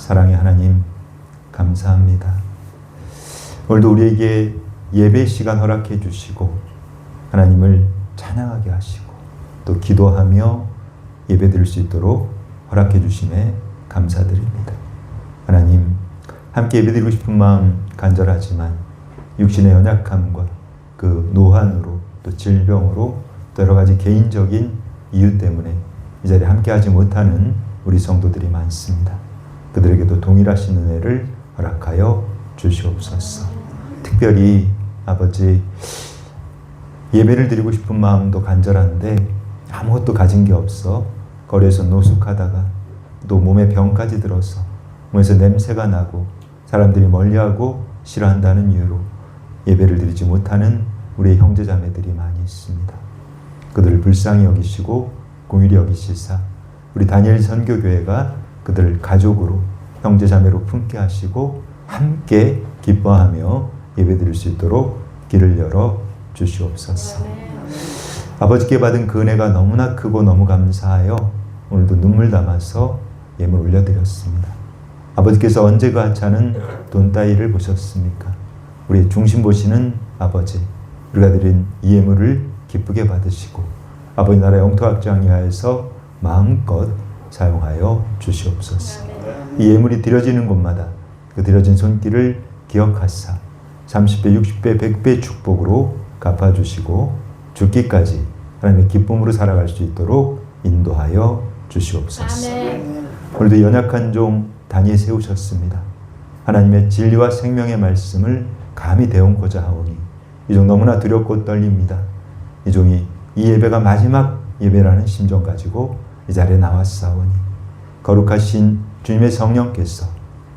사랑의 하나님, 감사합니다. 오늘도 우리에게 예배 시간 허락해 주시고 하나님을 찬양하게 하시고 또 기도하며 예배 드릴 수 있도록 허락해 주심에 감사드립니다. 하나님, 함께 예배 드리고 싶은 마음 간절하지만 육신의 연약함과 그 노환으로 또 질병으로 또 여러 가지 개인적인 이유 때문에 이 자리에 함께하지 못하는 우리 성도들이 많습니다. 그들에게도 동일하신 은혜를 허락하여 주시옵소서. 특별히 아버지, 예배를 드리고 싶은 마음도 간절한데 아무것도 가진 게 없어 거리에서 노숙하다가 또 몸에 병까지 들어서 몸에서 냄새가 나고 사람들이 멀리하고 싫어한다는 이유로 예배를 드리지 못하는 우리 형제자매들이 많이 있습니다. 그들을 불쌍히 여기시고 공의히 여기시사 우리 다니엘 선교교회가 그들을 가족으로 형제자매로 품게 하시고 함께 기뻐하며 예배 드릴 수 있도록 길을 열어 주시옵소서. 아버지께 받은 그 은혜가 너무나 크고 너무 감사하여 오늘도 눈물 담아서 예물 올려드렸습니다. 아버지께서 언제 그 하찮은 돈 따위를 보셨습니까? 우리 중심 보시는 아버지, 우리가 드린 이 예물을 기쁘게 받으시고 아버지 나라의 영토학장 이하에서 마음껏 사용하여 주시옵소서. 이 예물이 드려지는 곳마다 그 드려진 손길을 기억하사 30배, 60배, 100배 축복으로 갚아주시고 죽기까지 하나님의 기쁨으로 살아갈 수 있도록 인도하여 주시옵소서. 아멘. 오늘도 연약한 종 다니엘 세우셨습니다. 하나님의 진리와 생명의 말씀을 감히 대언고자 하오니 이 종 너무나 두렵고 떨립니다. 이 종이 이 예배가 마지막 예배라는 심정 가지고 이 자리에 나왔사오니 거룩하신 주님의 성령께서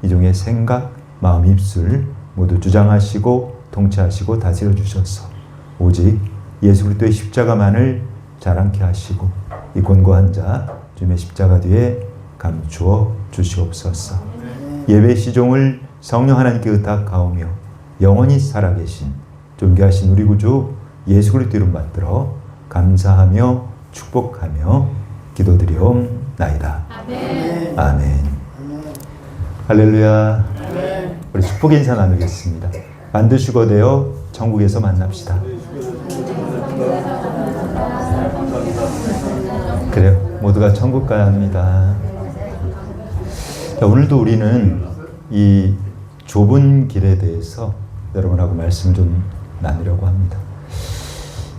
이 종의 생각, 마음, 입술 모두 주장하시고 통치하시고 다스려 주셔서 오직 예수 그리스도의 십자가만을 자랑케 하시고 이 곤고한 자 주님의 십자가 뒤에 감추어 주시옵소서. 예배 시종을 성령 하나님께 의탁하오며 영원히 살아계신 존귀하신 우리 구주 예수 그리스도 이름 받들어 감사하며 축복하며 기도드리옵나이다. 아멘. 아멘. 할렐루야. 아멘. 우리 축복 인사 나누겠습니다. 만드시고 되어 천국에서 만납시다. 그래요. 모두가 천국 가야 합니다. 자, 오늘도 우리는 이 좁은 길에 대해서 여러분하고 말씀 좀 나누려고 합니다.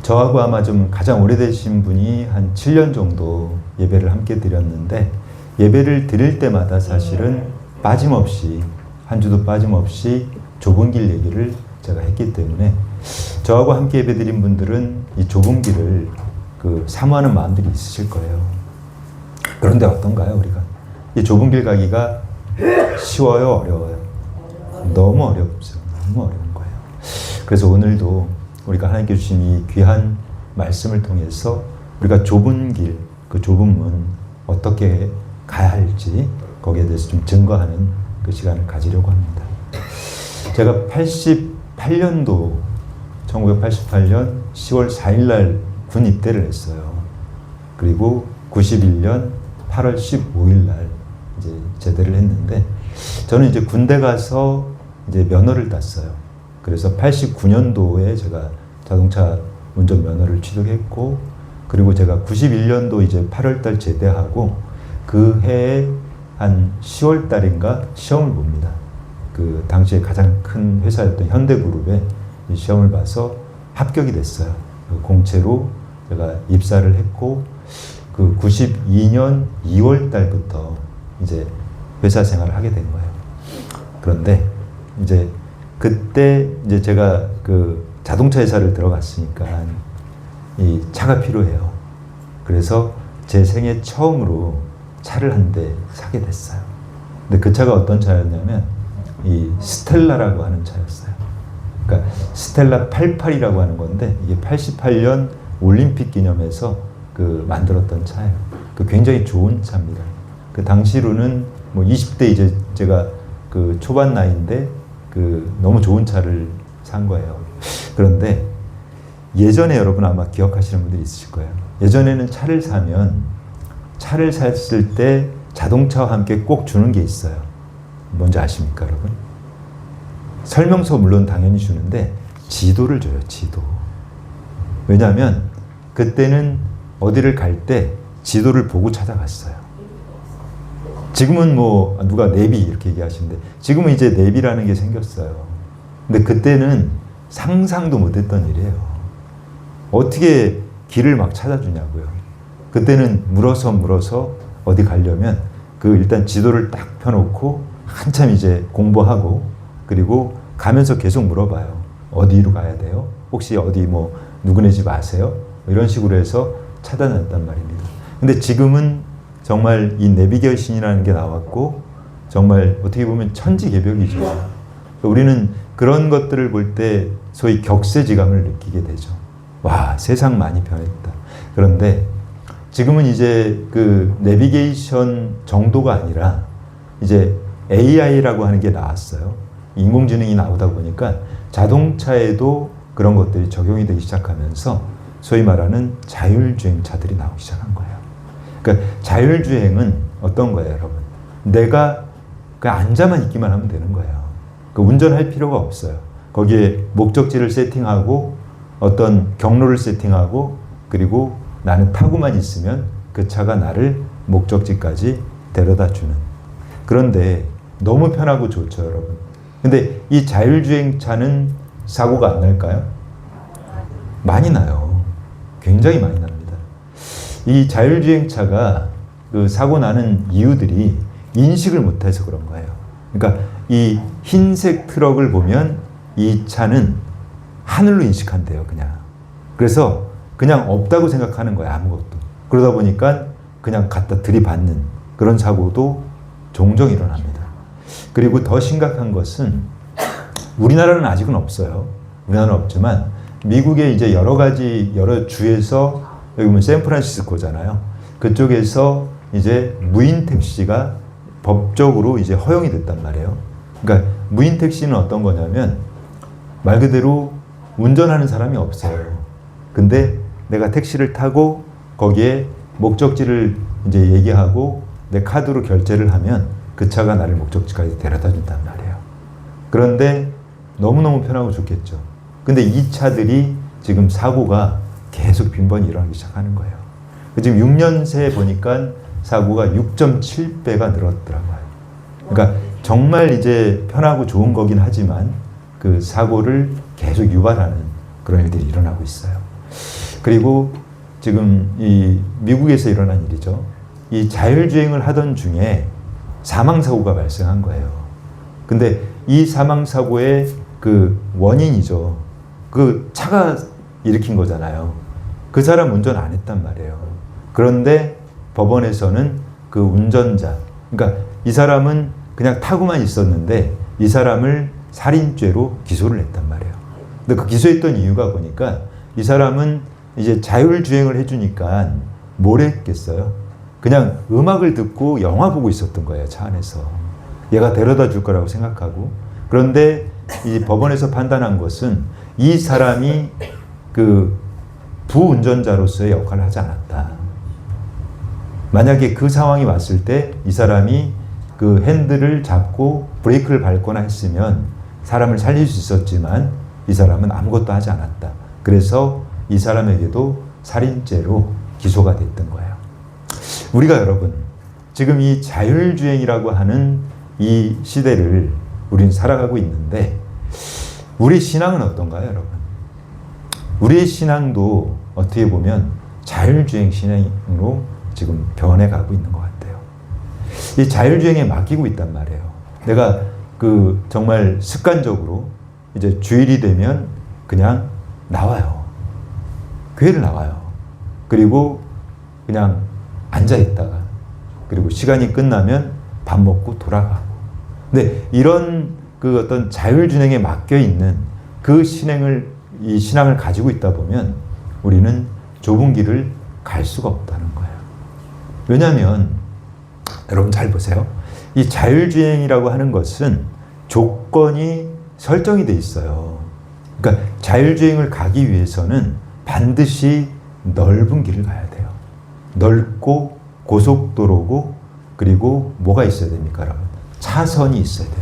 저하고 아마 좀 가장 오래되신 분이 한 7년 정도 예배를 함께 드렸는데 예배를 드릴 때마다 사실은 빠짐없이 한 주도 빠짐없이 좁은 길 얘기를 제가 했기 때문에 저하고 함께 예배 드린 분들은 이 좁은 길을 사모하는 마음들이 있으실 거예요. 그런데 어떤가요, 우리가? 이 좁은 길 가기가 쉬워요, 어려워요? 너무 어렵죠. 너무 어려운 거예요. 그래서 오늘도 우리가 하나님께 주신 이 귀한 말씀을 통해서 우리가 좁은 길, 그 좁은 문 어떻게 가야 할지 거기에 대해서 좀 증거하는 그 시간을 가지려고 합니다. 제가 1988년 10월 4일 날 군 입대를 했어요. 그리고 91년 8월 15일 날 이제 제대를 했는데 저는 이제 군대 가서 이제 면허를 땄어요. 그래서 89년도에 제가 자동차 운전 면허를 취득했고 그리고 제가 91년도 이제 8월 달 제대하고 그 해에 한 10월 달인가 시험을 봅니다. 그 당시에 가장 큰 회사였던 현대그룹에 이 시험을 봐서 합격이 됐어요. 그 공채로 제가 입사를 했고 그 92년 2월 달부터 이제 회사 생활을 하게 된 거예요. 그런데 이제 그때 이제 제가 그 자동차 회사를 들어갔으니까 이 차가 필요해요. 그래서 제 생애 처음으로 차를 한 대 사게 됐어요. 근데 그 차가 어떤 차였냐면 이 스텔라라고 하는 차였어요. 그러니까 스텔라 88이라고 하는 건데 이게 88년 올림픽 기념해서 그 만들었던 차예요. 그 굉장히 좋은 차입니다. 그 당시로는 뭐 20대 이제 제가 그 초반 나이인데 그 너무 좋은 차를 산 거예요. 그런데 예전에 여러분 아마 기억하시는 분들이 있으실 거예요. 예전에는 차를 사면 차를 샀을 때 자동차와 함께 꼭 주는 게 있어요. 뭔지 아십니까, 여러분? 설명서 물론 당연히 주는데 지도를 줘요, 지도. 왜냐하면 그때는 어디를 갈 때 지도를 보고 찾아갔어요. 지금은 뭐 누가 내비 이렇게 얘기하시는데 지금은 이제 내비라는 게 생겼어요. 근데 그때는 상상도 못했던 일이에요. 어떻게 길을 막 찾아주냐고요. 그때는 물어서 어디 가려면 그 일단 지도를 딱 펴놓고 한참 이제 공부하고 그리고 가면서 계속 물어봐요. 어디로 가야 돼요? 혹시 어디 뭐 누구네 집 아세요? 이런 식으로 해서 찾아냈단 말입니다. 근데 지금은 정말 이 내비게이션이라는 게 나왔고 정말 어떻게 보면 천지개벽이죠. 우리는 그런 것들을 볼 때 소위 격세지감을 느끼게 되죠. 와, 세상 많이 변했다. 그런데 지금은 이제 그 내비게이션 정도가 아니라 이제 AI라고 하는 게 나왔어요. 인공지능이 나오다 보니까 자동차에도 그런 것들이 적용이 되기 시작하면서 소위 말하는 자율주행차들이 나오기 시작한 거예요. 그러니까 자율주행은 어떤 거예요, 여러분? 내가 그냥 앉아만 있기만 하면 되는 거예요. 그 운전할 필요가 없어요. 거기에 목적지를 세팅하고 어떤 경로를 세팅하고 그리고 나는 타고만 있으면 그 차가 나를 목적지까지 데려다 주는. 그런데 너무 편하고 좋죠, 여러분. 근데 이 자율주행차는 사고가 안 날까요? 많이 나요. 굉장히 많이 납니다. 이 자율주행차가 그 사고 나는 이유들이 인식을 못해서 그런 거예요. 그러니까 이 흰색 트럭을 보면 이 차는 하늘로 인식한대요, 그냥. 그래서 그냥 없다고 생각하는 거예요, 아무것도. 그러다 보니까 그냥 갖다 들이받는 그런 사고도 종종 일어납니다. 그리고 더 심각한 것은 우리나라는 아직은 없어요. 우리나라는 없지만 미국의 이제 여러 주에서 여기 보면 샌프란시스코잖아요. 그쪽에서 이제 무인 택시가 법적으로 이제 허용이 됐단 말이에요. 그러니까 무인 택시는 어떤 거냐면 말 그대로 운전하는 사람이 없어요. 근데 내가 택시를 타고 거기에 목적지를 이제 얘기하고 내 카드로 결제를 하면 그 차가 나를 목적지까지 데려다 준단 말이에요. 그런데 너무너무 편하고 좋겠죠. 근데 이 차들이 지금 사고가 계속 빈번히 일어나기 시작하는 거예요. 지금 6년 새 보니까 사고가 6.7배가 늘었더라고요. 그러니까 정말 이제 편하고 좋은 거긴 하지만 그 사고를 계속 유발하는 그런 일들이 일어나고 있어요. 그리고 지금 이 미국에서 일어난 일이죠. 이 자율주행을 하던 중에 사망사고가 발생한 거예요. 근데 이 사망사고의 그 원인이죠. 그 차가 일으킨 거잖아요. 그 사람 운전 안 했단 말이에요. 그런데 법원에서는 그 운전자, 그러니까 이 사람은 그냥 타고만 있었는데 이 사람을 살인죄로 기소를 했단 말이에요. 근데 그 기소했던 이유가 보니까 이 사람은 이제 자율주행을 해주니까 뭘 했겠어요? 그냥 음악을 듣고 영화 보고 있었던 거예요, 차 안에서. 얘가 데려다 줄 거라고 생각하고. 그런데 이 법원에서 판단한 것은 이 사람이 그 부운전자로서의 역할을 하지 않았다. 만약에 그 상황이 왔을 때 이 사람이 그 핸들을 잡고 브레이크를 밟거나 했으면 사람을 살릴 수 있었지만 이 사람은 아무것도 하지 않았다. 그래서 이 사람에게도 살인죄로 기소가 됐던 거예요. 우리가 여러분 지금 이 자율주행이라고 하는 이 시대를 우리는 살아가고 있는데 우리 신앙은 어떤가요, 여러분? 우리의 신앙도 어떻게 보면 자율주행 신앙으로 지금 변해가고 있는 것 같아요. 이 자율주행에 맡기고 있단 말이에요. 내가 그 정말 습관적으로 이제 주일이 되면 그냥 나와요. 교회를 나와요. 그리고 그냥 앉아 있다가 그리고 시간이 끝나면 밥 먹고 돌아가고. 근데 이런 그 어떤 자율주행에 맡겨 있는 그 이 신앙을 가지고 있다 보면 우리는 좁은 길을 갈 수가 없다는 거예요. 왜냐하면 여러분 잘 보세요. 이 자율주행이라고 하는 것은 조건이 설정이 돼 있어요. 그러니까 자율주행을 가기 위해서는 반드시 넓은 길을 가야 돼요. 넓고 고속도로고 그리고 뭐가 있어야 됩니까, 여러분? 차선이 있어야 돼요.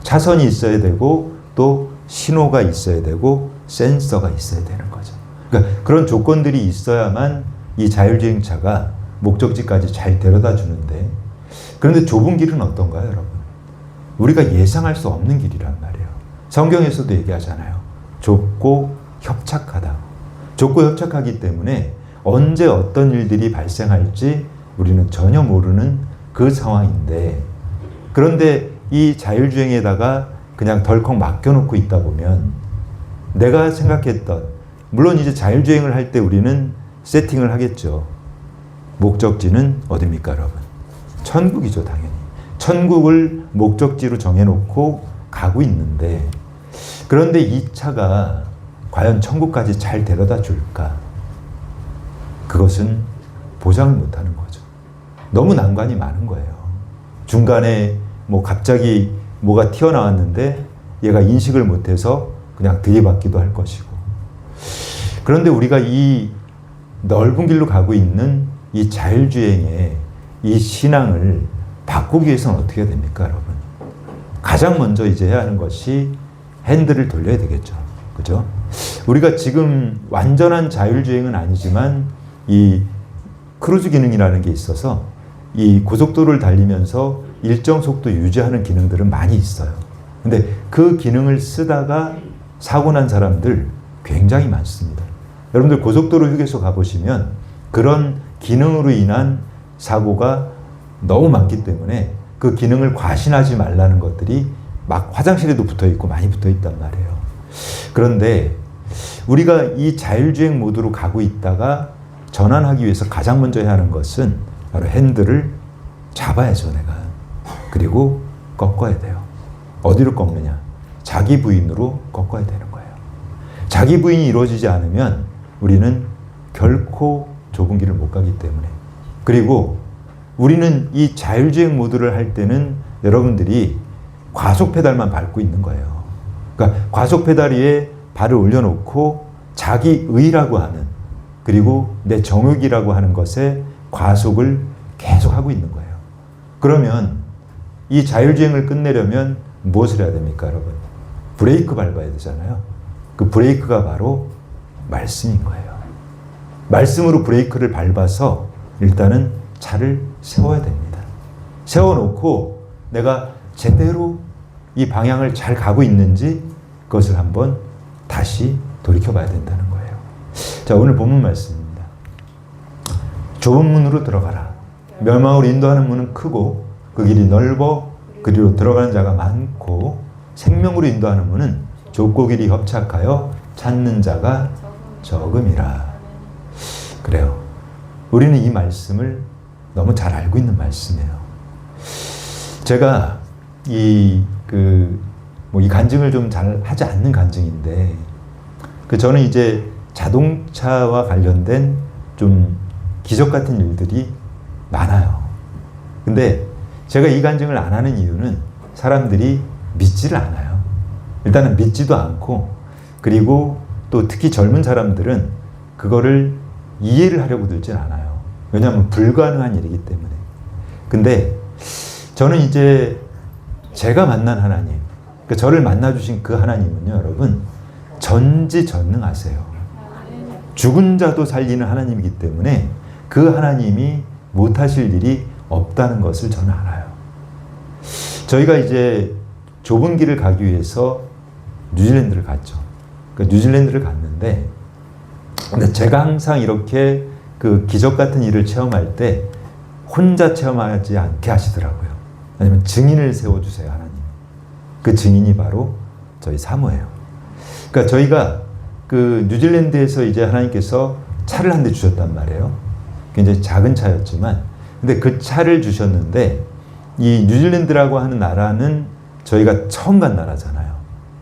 차선이 있어야 되고 또 신호가 있어야 되고 센서가 있어야 되는 거죠. 그러니까 그런 조건들이 있어야만 이 자율주행차가 목적지까지 잘 데려다 주는데, 그런데 좁은 길은 어떤가요, 여러분? 우리가 예상할 수 없는 길이란 말이에요. 성경에서도 얘기하잖아요. 좁고 협착하다. 좁고 협착하기 때문에 언제 어떤 일들이 발생할지 우리는 전혀 모르는 그 상황인데, 그런데 이 자율주행에다가 그냥 덜컥 맡겨놓고 있다 보면 내가 생각했던, 물론 이제 자율주행을 할 때 우리는 세팅을 하겠죠. 목적지는 어디입니까, 여러분? 천국이죠, 당연히. 천국을 목적지로 정해놓고 가고 있는데, 그런데 이 차가 과연 천국까지 잘 데려다 줄까? 그것은 보장을 못하는 거죠. 너무 난관이 많은 거예요. 중간에 뭐 갑자기 뭐가 튀어나왔는데 얘가 인식을 못해서 그냥 들이받기도 할 것이고. 그런데 우리가 이 넓은 길로 가고 있는 이 자율주행의 이 신앙을 바꾸기 위해서는 어떻게 해야 됩니까, 여러분? 가장 먼저 이제 해야 하는 것이 핸들을 돌려야 되겠죠. 그죠? 우리가 지금 완전한 자율주행은 아니지만 이 크루즈 기능이라는 게 있어서 이 고속도로를 달리면서 일정 속도 유지하는 기능들은 많이 있어요. 근데 그 기능을 쓰다가 사고 난 사람들 굉장히 많습니다. 여러분들 고속도로 휴게소 가보시면 그런 기능으로 인한 사고가 너무 많기 때문에 그 기능을 과신하지 말라는 것들이 막 화장실에도 붙어 있고 많이 붙어 있단 말이에요. 그런데 우리가 이 자율주행 모드로 가고 있다가 전환하기 위해서 가장 먼저 해야 하는 것은 바로 핸들을 잡아야죠, 내가. 그리고 꺾어야 돼요. 어디로 꺾느냐? 자기 부인으로 꺾어야 되는 거예요. 자기 부인이 이루어지지 않으면 우리는 결코 좁은 길을 못 가기 때문에. 그리고 우리는 이 자율주행 모드를 할 때는 여러분들이 과속 페달만 밟고 있는 거예요. 그러니까 과속 페달 위에 발을 올려놓고 자기의라고 하는, 그리고 내 정욕이라고 하는 것에 과속을 계속 하고 있는 거예요. 그러면 이 자율주행을 끝내려면 무엇을 해야 됩니까, 여러분? 브레이크 밟아야 되잖아요. 그 브레이크가 바로 말씀인 거예요. 말씀으로 브레이크를 밟아서 일단은 차를 세워야 됩니다. 세워놓고 내가 제대로 이 방향을 잘 가고 있는지 그것을 한번 다시 돌이켜봐야 된다는 거예요. 자, 오늘 본문 말씀입니다. 좁은 문으로 들어가라. 멸망으로 인도하는 문은 크고 그 길이 넓어 그리로 들어가는 자가 많고 생명으로 인도하는 문은 좁고 길이 협착하여 찾는 자가 적음이라. 그래요. 우리는 이 말씀을 너무 잘 알고 있는 말씀이에요. 제가 이 간증을 좀 잘 하지 않는 간증인데, 저는 이제 자동차와 관련된 좀 기적 같은 일들이 많아요. 근데 제가 이 간증을 안 하는 이유는 사람들이 믿지를 않아요. 일단은 믿지도 않고, 그리고 또 특히 젊은 사람들은 그거를 이해를 하려고 들진 않아요. 왜냐하면 불가능한 일이기 때문에. 근데 저는 이제 제가 만난 하나님, 그러니까 저를 만나주신 그 하나님은요, 여러분, 전지전능하세요. 죽은 자도 살리는 하나님이기 때문에 그 하나님이 못하실 일이 없다는 것을 저는 알아요. 저희가 이제 좁은 길을 가기 위해서 뉴질랜드를 갔죠. 그러니까 뉴질랜드를 갔는데, 근데 제가 항상 이렇게 그 기적 같은 일을 체험할 때 혼자 체험하지 않게 하시더라고요. 왜냐면 증인을 세워주세요, 하나님. 그 증인이 바로 저희 사모예요. 그러니까 저희가 그 뉴질랜드에서 이제 하나님께서 차를 한 대 주셨단 말이에요. 굉장히 작은 차였지만, 근데 그 차를 주셨는데, 이 뉴질랜드라고 하는 나라는 저희가 처음 간 나라잖아요.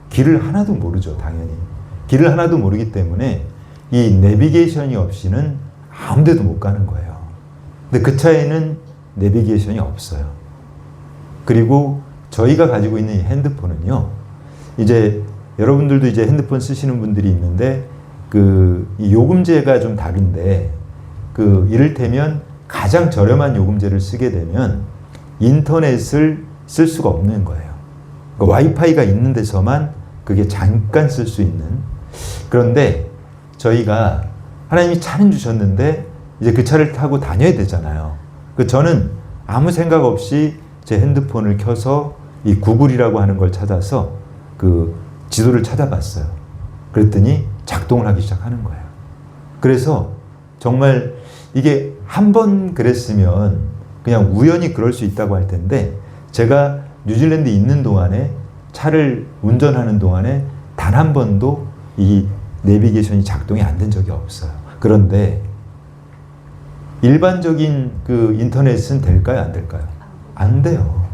길을 하나도 모르죠, 당연히. 길을 하나도 모르기 때문에 이 내비게이션이 없이는 아무 데도 못 가는 거예요. 근데 그 차에는 내비게이션이 없어요. 그리고 저희가 가지고 있는 이 핸드폰은요, 이제 여러분들도 이제 핸드폰 쓰시는 분들이 있는데, 이 요금제가 좀 다른데, 이를테면 가장 저렴한 요금제를 쓰게 되면 인터넷을 쓸 수가 없는 거예요. 그러니까 와이파이가 있는 데서만 그게 잠깐 쓸 수 있는. 그런데 저희가 하나님이 차는 주셨는데 이제 그 차를 타고 다녀야 되잖아요. 저는 아무 생각 없이 제 핸드폰을 켜서 이 구글이라고 하는 걸 찾아서 그 지도를 찾아봤어요. 그랬더니 작동을 하기 시작하는 거예요. 그래서 정말 이게 한 번 그랬으면 그냥 우연히 그럴 수 있다고 할 텐데 제가 뉴질랜드에 있는 동안에 차를 운전하는 동안에 단 한 번도 이 내비게이션이 작동이 안 된 적이 없어요. 그런데 일반적인 그 인터넷은 될까요? 안 될까요? 안 돼요.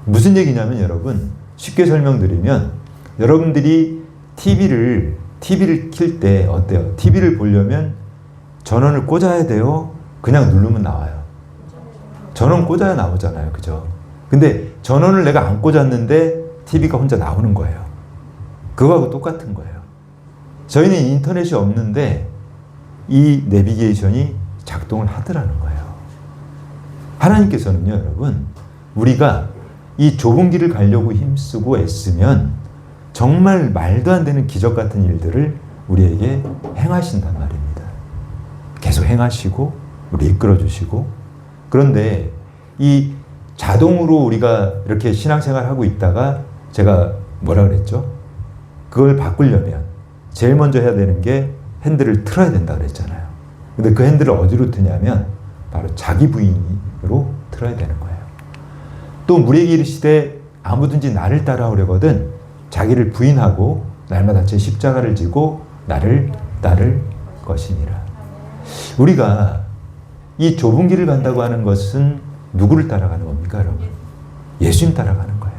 무슨 얘기냐면 여러분 쉽게 설명드리면 여러분들이 TV를 켤 때 어때요? TV를 보려면 전원을 꽂아야 돼요? 그냥 누르면 나와요. 전원 꽂아야 나오잖아요. 그죠? 근데 전원을 내가 안 꽂았는데 TV가 혼자 나오는 거예요. 그거하고 똑같은 거예요. 저희는 인터넷이 없는데 이 내비게이션이 작동을 하더라는 거예요. 하나님께서는요, 여러분, 우리가 이 좁은 길을 가려고 힘쓰고 애쓰면 정말 말도 안 되는 기적 같은 일들을 우리에게 행하신단 말입니다. 계속 행하시고 우리 이끌어 주시고. 그런데 이 자동으로 우리가 이렇게 신앙생활을 하고 있다가 제가 뭐라 그랬죠? 그걸 바꾸려면 제일 먼저 해야 되는 게 핸들을 틀어야 된다 그랬잖아요. 근데 그 핸들을 어디로 트냐면 바로 자기 부인으로 틀어야 되는 거예요. 또 무리에게 이르시되 아무든지 나를 따라오려거든 자기를 부인하고 날마다 제 십자가를 지고 나를 따를 것이니라. 우리가 이 좁은 길을 간다고 하는 것은 누구를 따라가는 겁니까, 여러분? 예수님 따라가는 거예요.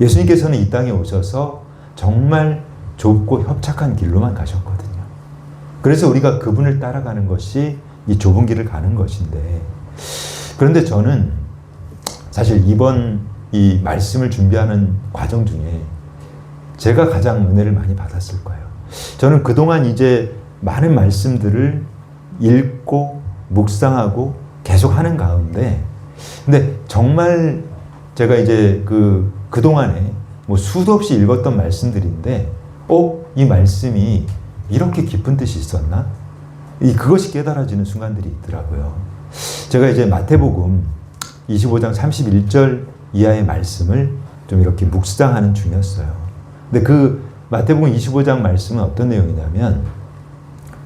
예수님께서는 이 땅에 오셔서 정말 좁고 협착한 길로만 가셨거든요. 그래서 우리가 그분을 따라가는 것이 이 좁은 길을 가는 것인데, 그런데 저는 사실 이번 이 말씀을 준비하는 과정 중에 제가 가장 은혜를 많이 받았을 거예요. 저는 그동안 이제 많은 말씀들을 읽고 묵상하고 계속 하는 가운데, 근데 정말 제가 이제 그동안에 뭐 수도 없이 읽었던 말씀들인데, 이 말씀이 이렇게 깊은 뜻이 있었나? 그것이 깨달아지는 순간들이 있더라고요. 제가 이제 마태복음 25장 31절 이하의 말씀을 좀 이렇게 묵상하는 중이었어요. 근데 그 마태복음 25장 말씀은 어떤 내용이냐면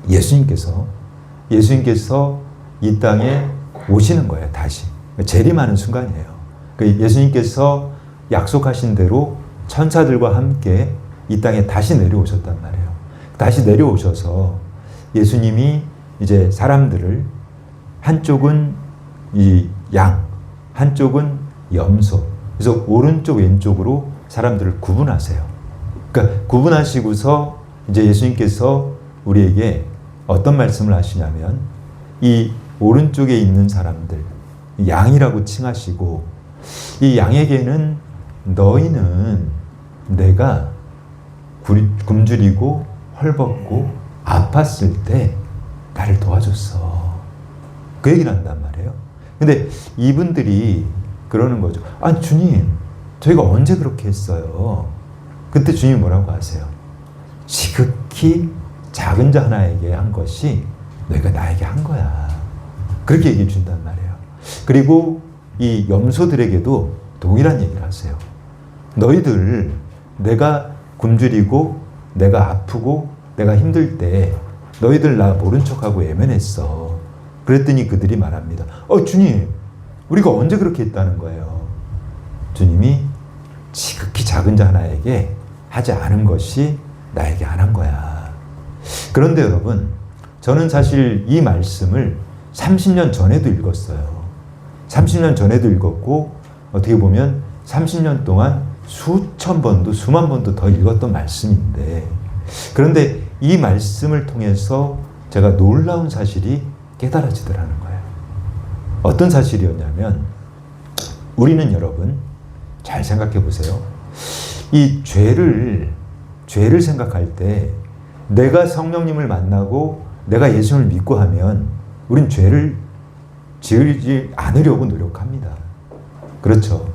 예수님께서 이 땅에 오시는 거예요. 다시. 재림하는 순간이에요. 예수님께서 약속하신 대로 천사들과 함께 이 땅에 다시 내려오셨단 말이에요. 다시 내려오셔서 예수님이 이제 사람들을 한쪽은 이 양, 한쪽은 염소. 그래서 오른쪽 왼쪽으로 사람들을 구분하세요. 그러니까 구분하시고서 이제 예수님께서 우리에게 어떤 말씀을 하시냐면 이 오른쪽에 있는 사람들, 양이라고 칭하시고 이 양에게는 너희는 내가 굶주리고 헐벗고 아팠을 때 나를 도와줬어. 그 얘기를 한단 말이에요. 근데 이분들이 그러는 거죠. 아니 주님, 저희가 언제 그렇게 했어요? 그때 주님이 뭐라고 하세요? 지극히 작은 자 하나에게 한 것이 너희가 나에게 한 거야. 그렇게 얘기해 준단 말이에요. 그리고 이 염소들에게도 동일한 얘기를 하세요. 너희들 내가 굶주리고 내가 아프고 내가 힘들 때 너희들 나 모른 척하고 외면했어. 그랬더니 그들이 말합니다. 주님, 우리가 언제 그렇게 했다는 거예요? 주님이 지극히 작은 자 하나에게 하지 않은 것이 나에게 안 한 거야. 그런데 여러분, 저는 사실 이 말씀을 30년 전에도 읽었어요. 30년 전에도 읽었고 어떻게 보면 30년 동안 수천 번도 수만 번도 더 읽었던 말씀인데, 그런데 이 말씀을 통해서 제가 놀라운 사실이 깨달아지더라는 거예요. 어떤 사실이었냐면 우리는 여러분 잘 생각해 보세요. 이 죄를 생각할 때 내가 성령님을 만나고 내가 예수님을 믿고 하면 우린 죄를 지으지 않으려고 노력합니다. 그렇죠.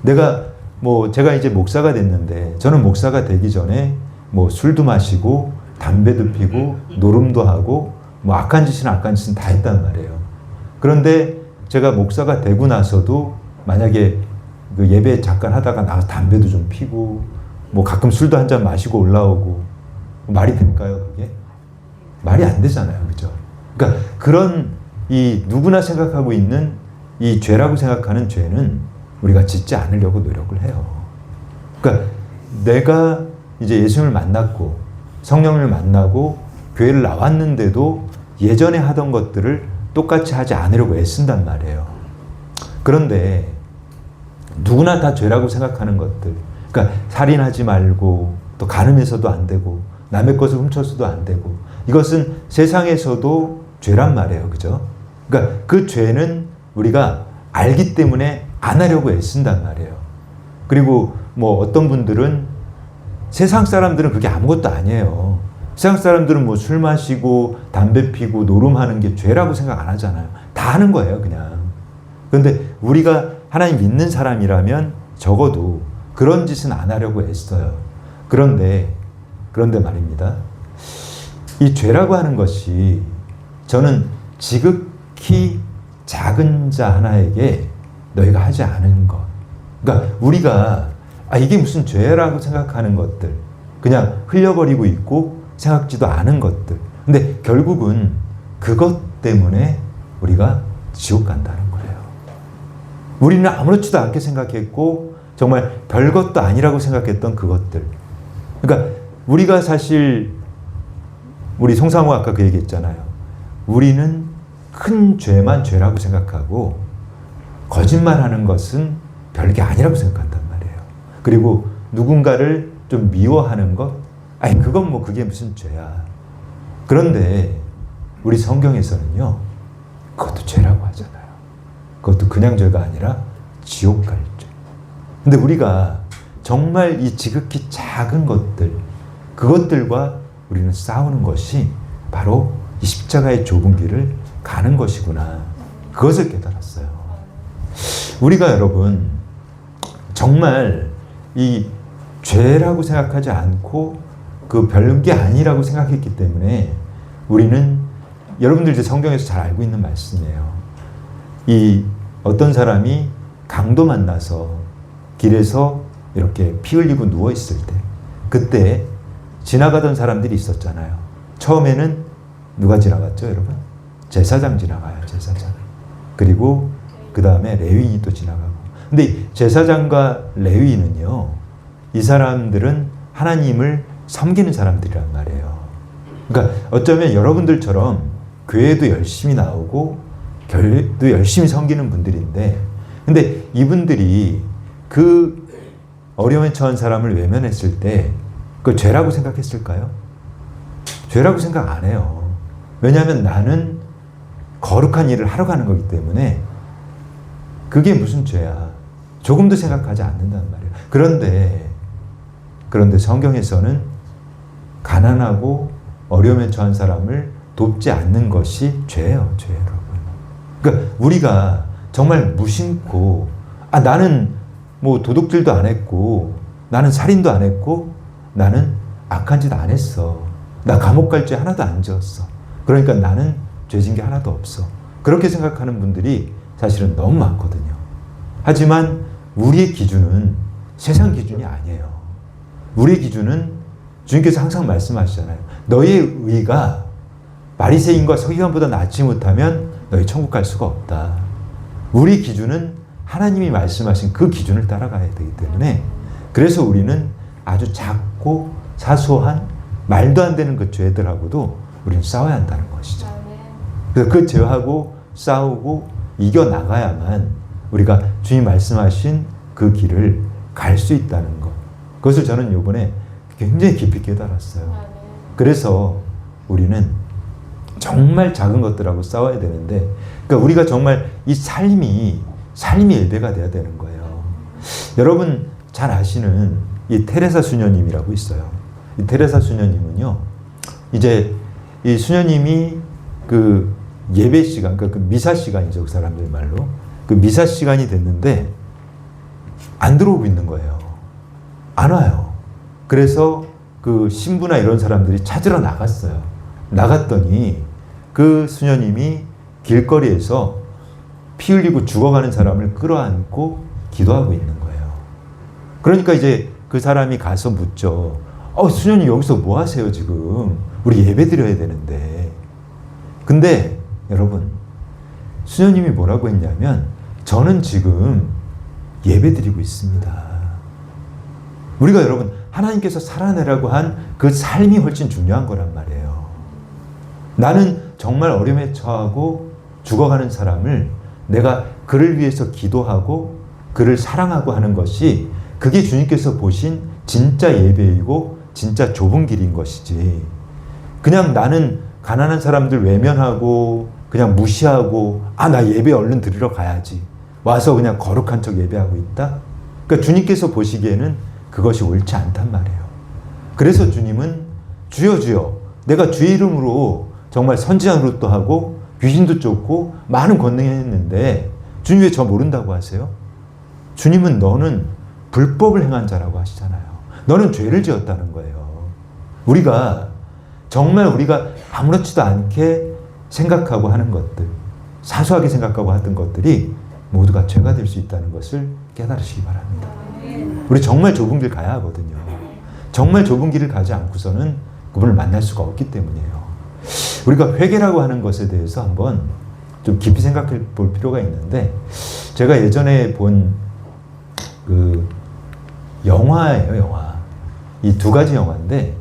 제가 이제 목사가 됐는데, 저는 목사가 되기 전에 술도 마시고, 담배도 피고, 노름도 하고, 악한 짓은 다 했단 말이에요. 그런데 제가 목사가 되고 나서도 만약에 그 예배 잠깐 하다가 나가서 담배도 좀 피고, 가끔 술도 한 잔 마시고 올라오고, 말이 될까요, 그게? 말이 안 되잖아요. 그죠? 그러니까 그런 누구나 생각하고 있는 이 죄라고 생각하는 죄는 우리가 짓지 않으려고 노력을 해요. 그러니까 내가 이제 예수님을 만났고 성령을 만나고 교회를 나왔는데도 예전에 하던 것들을 똑같이 하지 않으려고 애쓴단 말이에요. 그런데 누구나 다 죄라고 생각하는 것들, 그러니까 살인하지 말고 또 간음해서도 안 되고 남의 것을 훔쳐서도 안 되고, 이것은 세상에서도 죄란 말이에요. 그죠? 그러니까 그 죄는 우리가 알기 때문에 안 하려고 애쓴단 말이에요. 그리고 어떤 분들은 세상 사람들은 그게 아무것도 아니에요. 세상 사람들은 술 마시고 담배 피고 노름하는 게 죄라고 생각 안 하잖아요. 다 하는 거예요, 그냥. 그런데 우리가 하나님 믿는 사람이라면 적어도 그런 짓은 안 하려고 애써요. 그런데 말입니다. 이 죄라고 하는 것이 저는 지극히 작은 자 하나에게 너희가 하지 않은 것. 그러니까 우리가 이게 무슨 죄라고 생각하는 것들, 그냥 흘려버리고 있고 생각지도 않은 것들. 근데 결국은 그것 때문에 우리가 지옥 간다는 거예요. 우리는 아무렇지도 않게 생각했고 정말 별것도 아니라고 생각했던 그것들. 그러니까 우리가 사실 우리 송상호 아까 그 얘기했잖아요. 우리는 큰 죄만 죄라고 생각하고 거짓말하는 것은 별게 아니라고 생각한단 말이에요. 그리고 누군가를 좀 미워하는 것, 그건 그게 무슨 죄야. 그런데 우리 성경에서는요, 그것도 죄라고 하잖아요. 그것도 그냥 죄가 아니라 지옥 갈 죄. 근데 우리가 정말 이 지극히 작은 것들, 그것들과 우리는 싸우는 것이 바로 이 십자가의 좁은 길을 가는 것이구나. 그것을 깨달았어요. 우리가 여러분 정말 이 죄라고 생각하지 않고 그 별게 아니라고 생각했기 때문에 우리는, 여러분들 이제 성경에서 잘 알고 있는 말씀이에요. 이 어떤 사람이 강도 만나서 길에서 이렇게 피 흘리고 누워 있을 때, 그때 지나가던 사람들이 있었잖아요. 처음에는 누가 지나갔죠, 여러분? 제사장 지나가요, 제사장. 그리고 그 다음에 레위인이 또 지나가고. 근데 제사장과 레위인은요, 이 사람들은 하나님을 섬기는 사람들이란 말이에요. 그러니까 어쩌면 여러분들처럼 교회도 열심히 나오고 교회도 열심히 섬기는 분들인데, 근데 이분들이 그 어려움에 처한 사람을 외면했을 때 그걸 죄라고 생각했을까요? 죄라고 생각 안 해요. 왜냐하면 나는 거룩한 일을 하러 가는 거기 때문에 그게 무슨 죄야. 조금도 생각하지 않는단 말이에요. 그런데 성경에서는 가난하고 어려움에 처한 사람을 돕지 않는 것이 죄예요, 죄, 여러분. 그러니까 우리가 정말 무심코, 나는 도둑질도 안 했고, 나는 살인도 안 했고, 나는 악한 짓 안 했어. 나 감옥 갈 죄 하나도 안 지었어. 그러니까 나는 죄진 게 하나도 없어. 그렇게 생각하는 분들이 사실은 너무 많거든요. 하지만 우리의 기준은 세상 기준이 아니에요. 우리의 기준은 주님께서 항상 말씀하시잖아요. 너희의 의가 바리새인과 서기관보다 낫지 못하면 너희 천국 갈 수가 없다. 우리 기준은 하나님이 말씀하신 그 기준을 따라가야 되기 때문에, 그래서 우리는 아주 작고 사소한 말도 안 되는 그 죄들하고도 우리는 싸워야 한다는 것이죠. 그래서 그 죄하고 싸우고 이겨나가야만 우리가 주님 말씀하신 그 길을 갈 수 있다는 것. 그것을 저는 이번에 굉장히 깊이 깨달았어요. 그래서 우리는 정말 작은 것들하고 싸워야 되는데, 그러니까 우리가 정말 이 삶이 예배가 돼야 되는 거예요. 여러분 잘 아시는 이 테레사 수녀님이라고 있어요. 이 테레사 수녀님은요, 이제 이 수녀님이 그 예배 시간, 그 미사 시간이죠, 그 사람들 말로. 그 미사 시간이 됐는데 안 들어오고 있는 거예요. 안 와요. 그래서 그 신부나 이런 사람들이 찾으러 나갔어요. 나갔더니 그 수녀님이 길거리에서 피 흘리고 죽어가는 사람을 끌어안고 기도하고 있는 거예요. 그러니까 이제 그 사람이 가서 묻죠. 수녀님 여기서 뭐 하세요 지금? 우리 예배 드려야 되는데. 근데 여러분, 수녀님이 뭐라고 했냐면, 저는 지금 예배 드리고 있습니다. 우리가 여러분, 하나님께서 살아내라고 한 그 삶이 훨씬 중요한 거란 말이에요. 나는 정말 어려움에 처하고 죽어가는 사람을 내가 그를 위해서 기도하고 그를 사랑하고 하는 것이, 그게 주님께서 보신 진짜 예배이고 진짜 좁은 길인 것이지, 그냥 나는 가난한 사람들 외면하고 그냥 무시하고 나 예배 얼른 드리러 가야지 와서 그냥 거룩한 척 예배하고 있다? 그러니까 주님께서 보시기에는 그것이 옳지 않단 말이에요. 그래서 주님은 주여 주여, 내가 주의 이름으로 정말 선지자 노릇도 하고 귀신도 쫓고 많은 권능했는데 주님 왜 저 모른다고 하세요? 주님은 너는 불법을 행한 자라고 하시잖아요. 너는 죄를 지었다는 거예요. 우리가 정말 우리가 아무렇지도 않게 생각하고 하는 것들, 사소하게 생각하고 하던 것들이 모두가 죄가 될 수 있다는 것을 깨달으시기 바랍니다. 우리 정말 좁은 길 가야 하거든요. 정말 좁은 길을 가지 않고서는 그분을 만날 수가 없기 때문이에요. 우리가 회개라고 하는 것에 대해서 한번 좀 깊이 생각해 볼 필요가 있는데, 제가 예전에 본 그 영화예요, 영화. 이 두 가지 영화인데,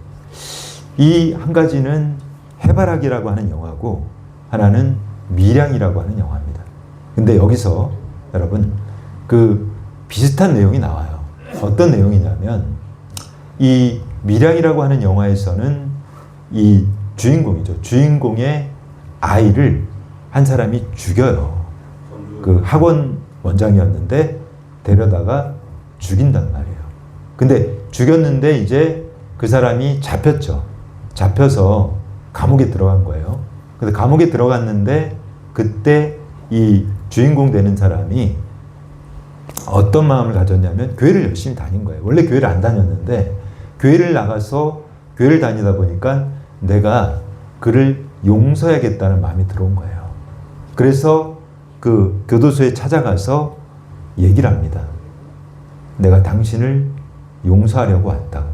이 한 가지는 해바라기라고 하는 영화고, 하나는 미량이라고 하는 영화입니다. 근데 여기서 여러분, 그 비슷한 내용이 나와요. 어떤 내용이냐면, 이 미량이라고 하는 영화에서는 이 주인공이죠. 주인공의 아이를 한 사람이 죽여요. 그 학원 원장이었는데 데려다가 죽인단 말이에요. 근데 죽였는데 이제 그 사람이 잡혔죠. 잡혀서 감옥에 들어간 거예요. 근데 감옥에 들어갔는데 그때 이 주인공 되는 사람이 어떤 마음을 가졌냐면, 교회를 열심히 다닌 거예요. 원래 교회를 안 다녔는데 교회를 나가서 교회를 다니다 보니까 내가 그를 용서해야겠다는 마음이 들어온 거예요. 그래서 그 교도소에 찾아가서 얘기를 합니다. 내가 당신을 용서하려고 왔다고.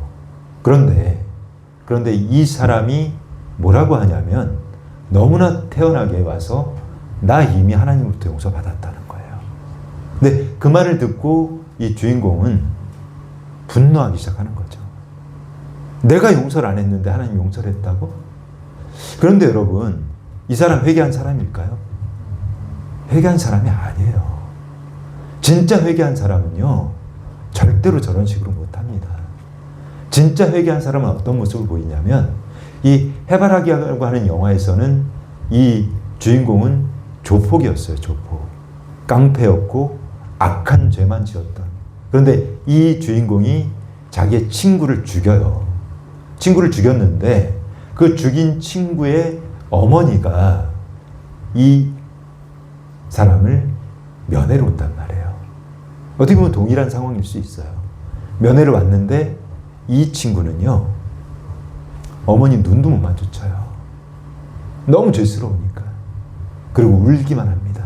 그런데 이 사람이 뭐라고 하냐면, 너무나 태연하게 와서 나 이미 하나님으로부터 용서받았다는 거예요. 근데 그 말을 듣고 이 주인공은 분노하기 시작하는 거죠. 내가 용서를 안 했는데 하나님 용서를 했다고? 그런데 여러분, 이 사람 회개한 사람일까요? 회개한 사람이 아니에요. 진짜 회개한 사람은요, 절대로 저런 식으로 못합니다. 진짜 회개한 사람은 어떤 모습을 보이냐면, 이 해바라기라고 하는 영화에서는 이 주인공은 조폭이었어요. 조폭. 깡패였고 악한 죄만 지었던. 그런데 이 주인공이 자기의 친구를 죽여요. 친구를 죽였는데 그 죽인 친구의 어머니가 이 사람을 면회를 온단 말이에요. 어떻게 보면 동일한 상황일 수 있어요. 면회를 왔는데 이 친구는요, 어머니 눈도 못 마주쳐요. 너무 죄스러우니까. 그리고 울기만 합니다.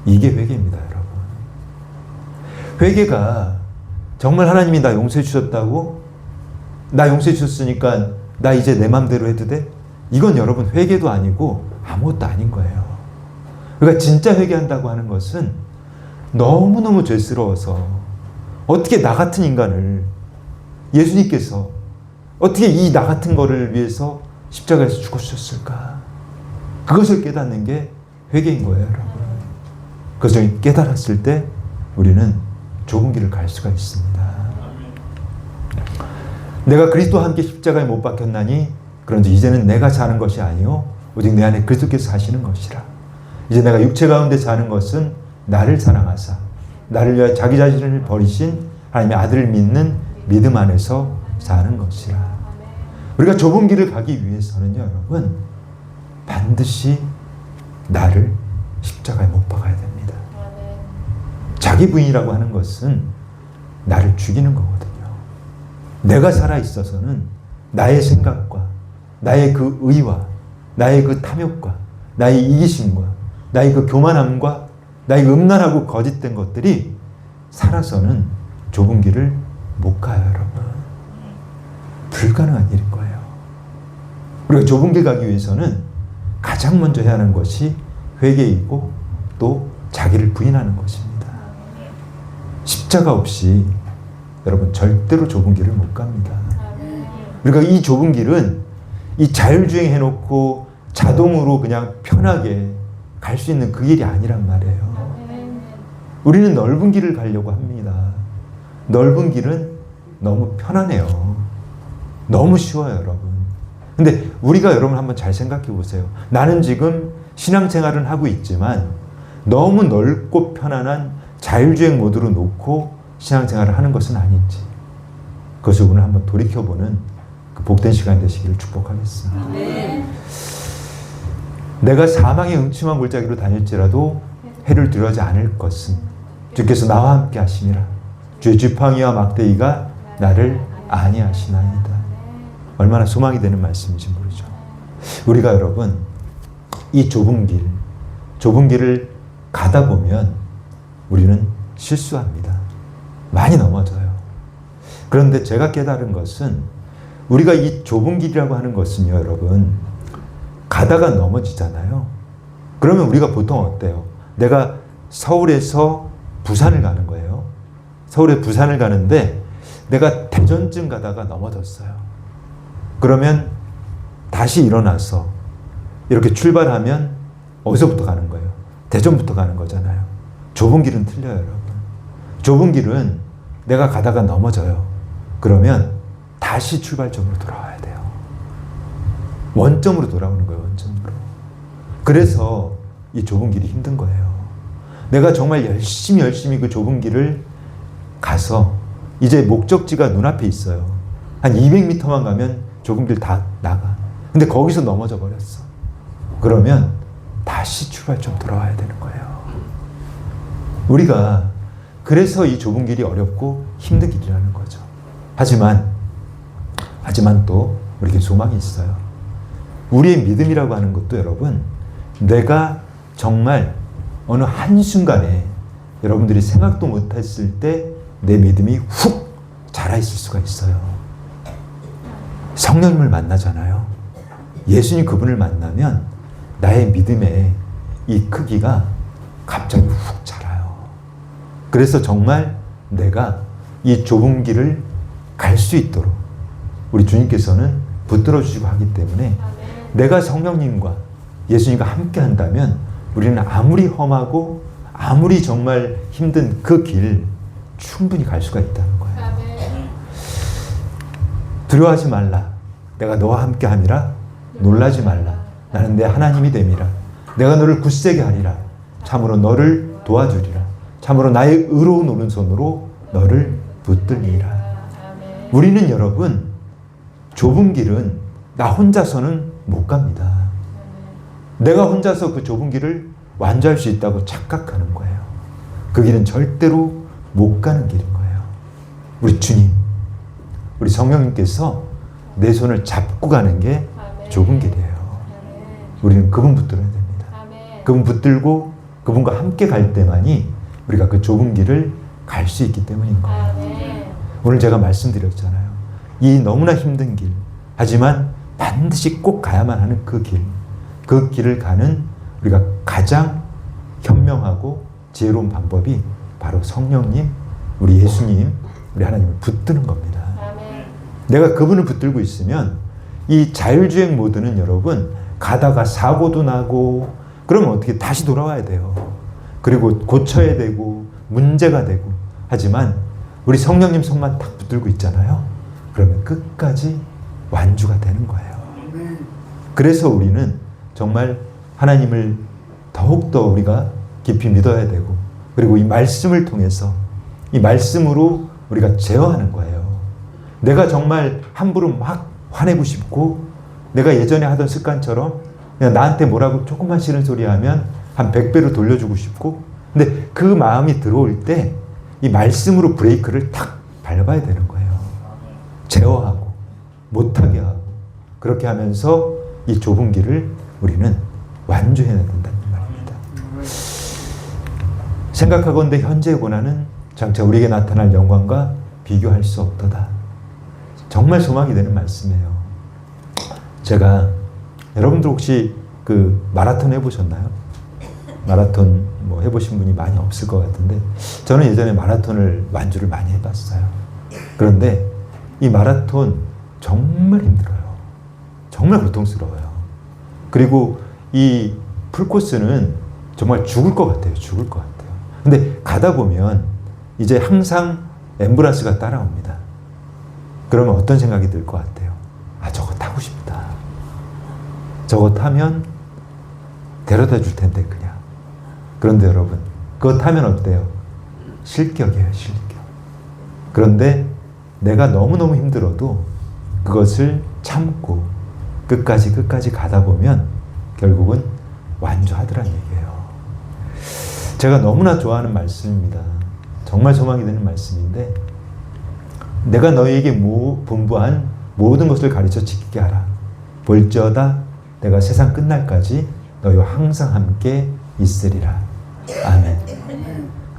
이게 회개입니다, 여러분. 회개가 정말 하나님이 나 용서해 주셨다고? 나 용서해 주셨으니까 나 이제 내 맘대로 해도 돼? 이건 여러분 회개도 아니고 아무것도 아닌 거예요. 그러니까 진짜 회개한다고 하는 것은 너무너무 죄스러워서, 어떻게 나 같은 인간을 예수님께서 어떻게 이 나 같은 거를 위해서 십자가에서 죽으셨을까? 그것을 깨닫는 게 회개인 거예요, 여러분. 그것을 깨달았을 때 우리는 좁은 길을 갈 수가 있습니다. 내가 그리스도와 함께 십자가에 못 박혔나니 그런지 이제는 내가 사는 것이 아니요 오직 내 안에 그리스도께서 사시는 것이라. 이제 내가 육체 가운데 사는 것은 나를 사랑하사 나를 위하여 자기 자신을 버리신 하나님의 아들을 믿는 믿음 안에서 사는 것이라. 우리가 좁은 길을 가기 위해서는요, 여러분, 반드시 나를 십자가에 못 박아야 됩니다. 자기 부인이라고 하는 것은 나를 죽이는 거거든요. 내가 살아있어서는 나의 생각과 나의 그 의와 나의 그 탐욕과 나의 이기심과 나의 그 교만함과 나의 음란하고 거짓된 것들이 살아서는 좁은 길을 못 가요, 여러분. 불가능한 일인 거예요. 우리가 좁은 길 가기 위해서는 가장 먼저 해야 하는 것이 회개이고 또 자기를 부인하는 것입니다. 십자가 없이 여러분 절대로 좁은 길을 못 갑니다. 그러니까 이 좁은 길은 이 자율주행 해놓고 자동으로 그냥 편하게 갈 수 있는 그 길이 아니란 말이에요. 우리는 넓은 길을 가려고 합니다. 넓은 길은 너무 편하네요. 너무 쉬워요, 여러분. 근데 우리가 여러분 한번 잘 생각해 보세요. 나는 지금 신앙생활은 하고 있지만 너무 넓고 편안한 자율주행 모드로 놓고 신앙생활을 하는 것은 아닌지, 그것을 오늘 한번 돌이켜보는 그 복된 시간이 되시기를 축복하겠습니다. 내가 사망의 음침한 골짜기로 다닐지라도 해를 두려워하지 않을 것은 주께서 나와 함께 하심이라. 주의 지팡이와 막대기가 나를 안위하시나이다. 얼마나 소망이 되는 말씀인지 모르죠. 우리가 여러분 이 좁은 길을 가다 보면 우리는 실수합니다. 많이 넘어져요. 그런데 제가 깨달은 것은 우리가 이 좁은 길이라고 하는 것은요, 여러분, 가다가 넘어지잖아요. 그러면 우리가 보통 어때요? 내가 서울에서 부산을 가는 거예요. 서울에 부산을 가는데 내가 대전쯤 가다가 넘어졌어요. 그러면 다시 일어나서 이렇게 출발하면 어디서부터 가는 거예요? 대전부터 가는 거잖아요. 좁은 길은 틀려요, 여러분. 좁은 길은 내가 가다가 넘어져요. 그러면 다시 출발점으로 돌아와야 돼요. 원점으로 돌아오는 거예요, 원점으로. 그래서 이 좁은 길이 힘든 거예요. 내가 정말 열심히 그 좁은 길을 가서 이제 목적지가 눈앞에 있어요. 한 200m만 가면 좁은 길 다 나가. 근데 거기서 넘어져 버렸어. 그러면 다시 출발점 돌아와야 되는 거예요. 우리가 그래서 이 좁은 길이 어렵고 힘든 길이라는 거죠. 하지만 또 우리에게 소망이 있어요. 우리의 믿음이라고 하는 것도 여러분, 내가 정말 어느 한순간에 여러분들이 생각도 못했을 때 내 믿음이 훅 자라있을 수가 있어요. 성령님을 만나잖아요. 예수님 그분을 만나면 나의 믿음의 이 크기가 갑자기 훅 자라요. 그래서 정말 내가 이 좁은 길을 갈 수 있도록 우리 주님께서는 붙들어 주시고 하기 때문에 내가 성령님과 예수님과 함께 한다면 우리는 아무리 험하고 아무리 정말 힘든 그 길 충분히 갈 수가 있다는 거예요. 두려워하지 말라. 내가 너와 함께 함이라. 놀라지 말라. 나는 내 하나님이 됨이라. 내가 너를 굳세게 하리라. 참으로 너를 도와주리라. 참으로 나의 의로운 오른손으로 너를 붙들리라. 우리는 여러분 좁은 길은 나 혼자서는 못 갑니다. 내가 혼자서 그 좁은 길을 완주할 수 있다고 착각하는 거예요. 그 길은 절대로 못 가는 길인 거예요. 우리 주님, 우리 성령님께서 내 손을 잡고 가는 게 좁은 길이에요. 우리는 그분 붙들어야 됩니다. 그분 붙들고 그분과 함께 갈 때만이 우리가 그 좁은 길을 갈 수 있기 때문인 거예요. 오늘 제가 말씀드렸잖아요. 이 너무나 힘든 길, 하지만 반드시 꼭 가야만 하는 그 길을 가는 우리가 가장 현명하고 지혜로운 방법이 바로 성령님, 우리 예수님, 우리 하나님을 붙드는 겁니다. 내가 그분을 붙들고 있으면 이 자율주행 모드는 여러분 가다가 사고도 나고 그러면 어떻게 다시 돌아와야 돼요. 그리고 고쳐야 되고 문제가 되고 하지만 우리 성령님 손만 딱 붙들고 있잖아요. 그러면 끝까지 완주가 되는 거예요. 그래서 우리는 정말 하나님을 더욱더 우리가 깊이 믿어야 되고 그리고 이 말씀을 통해서 이 말씀으로 우리가 제어하는 거예요. 내가 정말 함부로 막 화내고 싶고 내가 예전에 하던 습관처럼 그냥 나한테 뭐라고 조금만 싫은 소리 하면 한 100배로 돌려주고 싶고 근데 그 마음이 들어올 때 이 말씀으로 브레이크를 탁 밟아야 되는 거예요. 제어하고 못하게 하고 그렇게 하면서 이 좁은 길을 우리는 완주해야 된다는 말입니다. 생각하건대 현재의 고난은 장차 우리에게 나타날 영광과 비교할 수 없도다. 정말 소망이 되는 말씀이에요. 제가 여러분들 혹시 그 마라톤 해보셨나요? 마라톤 뭐 해보신 분이 많이 없을 것 같은데 저는 예전에 마라톤을 완주를 많이 해봤어요. 그런데 이 마라톤 정말 힘들어요. 정말 고통스러워요. 그리고 이 풀코스는 정말 죽을 것 같아요. 죽을 것 같아요. 근데 가다 보면 이제 항상 앰뷸런스가 따라옵니다. 그러면 어떤 생각이 들 것 같아요? 아, 저거 타고 싶다. 저거 타면 데려다 줄 텐데 그냥. 그런데 여러분, 그거 타면 어때요? 실격이에요, 실격. 그런데 내가 너무너무 힘들어도 그것을 참고 끝까지 가다 보면 결국은 완주하더라는 얘기예요. 제가 너무나 좋아하는 말씀입니다. 정말 소망이 되는 말씀인데 내가 너희에게 분부한 모든 것을 가르쳐 지키게 하라. 볼지어다 내가 세상 끝날까지 너희와 항상 함께 있으리라. 아멘.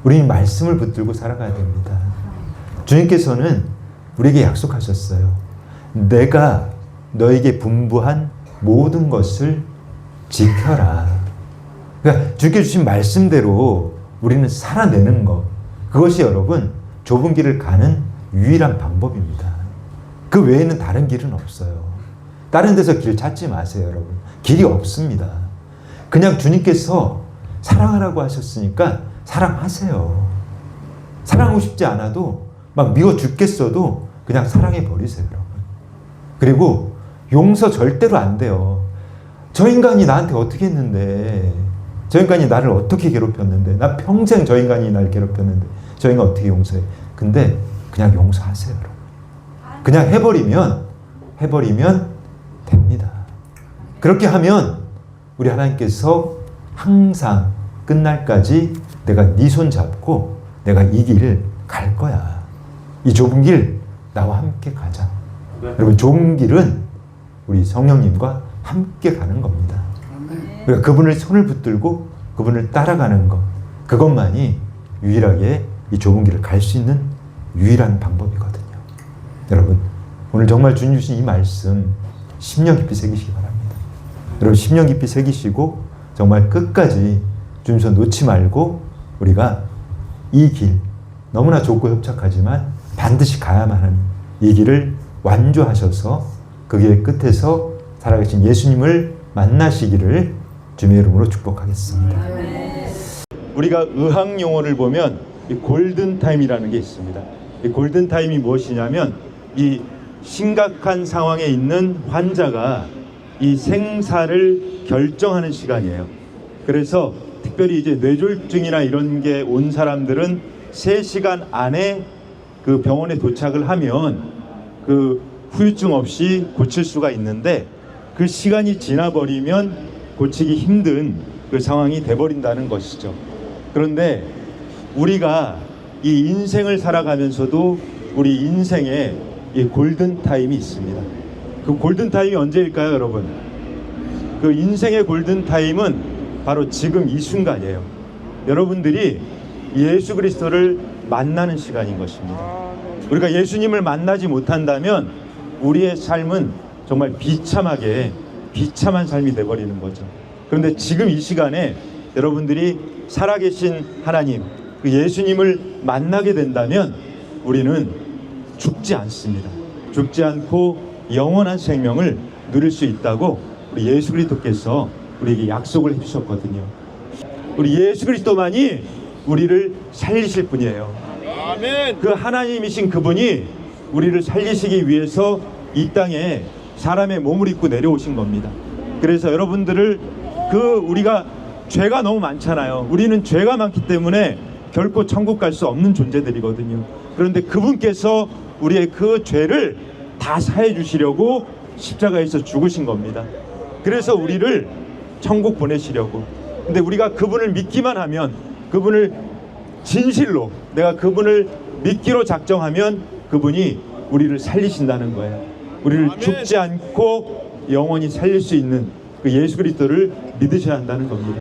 우리는 말씀을 붙들고 살아가야 됩니다. 주님께서는 우리에게 약속하셨어요. 내가 너에게 분부한 모든 것을 지켜라. 그러니까 주께 주신 말씀대로 우리는 살아내는 것, 그것이 여러분 좁은 길을 가는 유일한 방법입니다. 그 외에는 다른 길은 없어요. 다른 데서 길 찾지 마세요, 여러분. 길이 없습니다. 그냥 주님께서 사랑하라고 하셨으니까 사랑하세요. 사랑하고 싶지 않아도 막 미워 죽겠어도 그냥 사랑해 버리세요, 여러분. 그리고 용서 절대로 안 돼요. 저 인간이 나한테 어떻게 했는데, 저 인간이 나를 어떻게 괴롭혔는데, 나 평생 저 인간이 날 괴롭혔는데 저 인간 어떻게 용서해? 근데 그냥 용서하세요, 여러분. 그냥 해버리면 됩니다. 그렇게 하면 우리 하나님께서 항상 끝날까지 내가 네 손 잡고 내가 이 길을 갈 거야. 이 좁은 길 나와 함께 가자. 네. 여러분, 좁은 길은 우리 성령님과 함께 가는 겁니다. 그러니까 그분을 손을 붙들고 그분을 따라가는 것, 그것만이 유일하게 이 좁은 길을 갈 수 있는 유일한 방법이거든요. 여러분, 오늘 정말 주님 주신 이 말씀 10년 깊이 새기시기 바랍니다. 여러분, 10년 깊이 새기시고 정말 끝까지 주님 손 놓지 말고 우리가 이 길, 너무나 좁고 협착하지만 반드시 가야만 하는 이 길을 완주하셔서 그 길 끝에서 살아계신 예수님을 만나시기를 주님의 이름으로 축복하겠습니다. 우리가 의학 용어를 보면 이 골든타임이라는 게 있습니다. 이 골든타임이 무엇이냐면 이 심각한 상황에 있는 환자가 이 생사를 결정하는 시간이에요. 그래서 특별히 이제 뇌졸중이나 이런 게 온 사람들은 3시간 안에 그 병원에 도착을 하면 그 후유증 없이 고칠 수가 있는데 그 시간이 지나버리면 고치기 힘든 그 상황이 돼버린다는 것이죠. 그런데 우리가 이 인생을 살아가면서도 우리 인생에 이 골든타임이 있습니다. 그 골든타임이 언제일까요, 여러분? 그 인생의 골든타임은 바로 지금 이 순간이에요. 여러분들이 예수 그리스도를 만나는 시간인 것입니다. 우리가 예수님을 만나지 못한다면 우리의 삶은 정말 비참한 삶이 돼버리는 거죠. 그런데 지금 이 시간에 여러분들이 살아계신 하나님, 그 예수님을 만나게 된다면 우리는 죽지 않습니다. 죽지 않고 영원한 생명을 누릴 수 있다고 우리 예수 그리스도께서 우리에게 약속을 해주셨거든요. 우리 예수 그리스도만이 우리를 살리실 분이에요. 아멘. 그 하나님이신 그분이 우리를 살리시기 위해서 이 땅에 사람의 몸을 입고 내려오신 겁니다. 그래서 여러분들을 우리가 죄가 너무 많잖아요. 우리는 죄가 많기 때문에 결코 천국 갈 수 없는 존재들이거든요. 그런데 그분께서 우리의 그 죄를 다 사해 주시려고 십자가에서 죽으신 겁니다. 그래서 우리를 천국 보내시려고. 근데 우리가 그분을 믿기만 하면 그분을 진실로 내가 그분을 믿기로 작정하면 그분이 우리를 살리신다는 거예요. 우리를 죽지 않고 영원히 살릴 수 있는 그 예수 그리스도를 믿으셔야 한다는 겁니다.